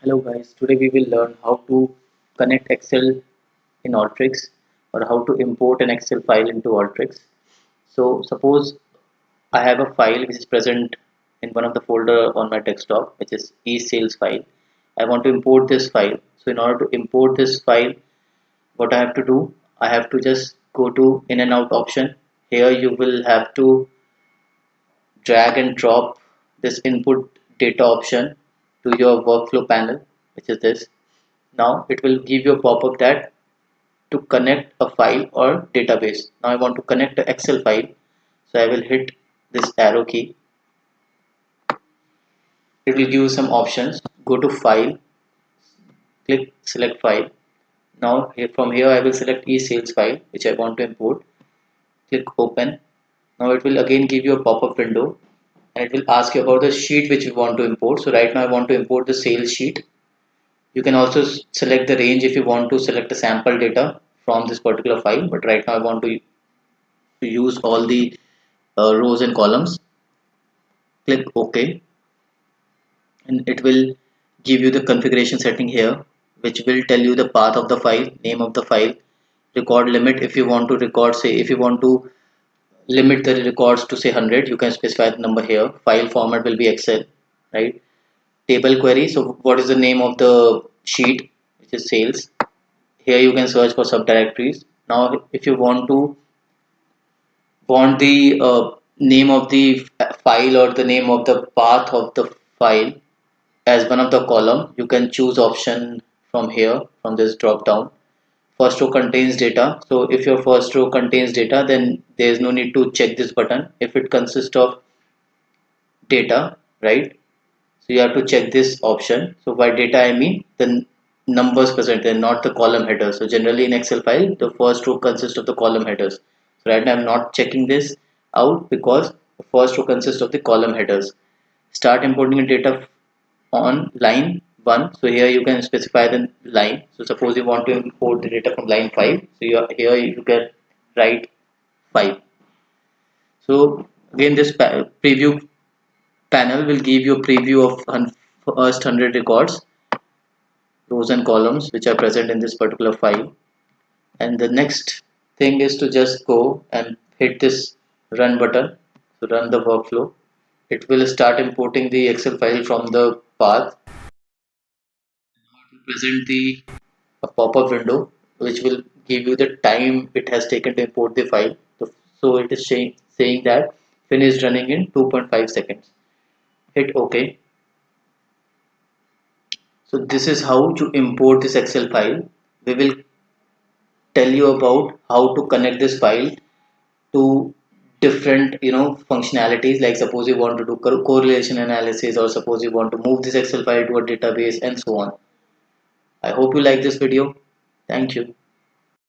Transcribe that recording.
Hello guys, today we will learn how to connect Excel in Alteryx or how to import an Excel file into Alteryx. So suppose I have a file which is present in one of the folder on my desktop, which is e-sales file. I want to import this file. So in order to import this file, what I have to do, I have to just go to in and out option. Here you will have to drag and drop this input data option to your workflow panel, which is this. Now it will give you a pop-up that to connect a file or database. Now I want to connect the Excel file, so I will hit this arrow key. It will give you some options. Go to file, click select file. Now from here I will select e-sales file which I want to import. Click open. Now it will again give you a pop-up window and it will ask you about the sheet which you want to import. So right now I want to import the sales sheet. You can also select the range if you want to select the sample data from this particular file, but right now I want to use all the rows and columns. Click OK and it will give you the configuration setting here, which will tell you the path of the file, name of the file, record limit. If you want to record, say if you want to limit the records to say 100, you can specify the number here. File format will be Excel, right? Table query, so what is the name of the sheet, which is sales. Here you can search for subdirectories. Now if you want the name of the file or the name of the path of the file as one of the column, you can choose option from here, from this drop down. First row contains data, so if your first row contains data, then there is no need to check this button. If it consists of data, right, so you have to check this option. So by data I mean the numbers present and not the column headers. So generally in Excel file the first row consists of the column headers. So right now I'm not checking this out because the first row consists of the column headers. Start importing the data on line 1. So here you can specify the line. So suppose you want to import the data from line 5. So here you can write 5. So again this preview panel will give you a preview of first 100 records, rows and columns which are present in this particular file. And the next thing is to just go and hit this run button to run the workflow. It will start importing the Excel file from the path. It will present the a pop-up window which will give you the time it has taken to import the file. So it is saying that finished running in 2.5 seconds. Hit OK. So this is how to import this Excel file. We will tell you about how to connect this file to different functionalities, like suppose you want to do correlation analysis, or suppose you want to move this Excel file to a database and so on. I hope you like this video. Thank you.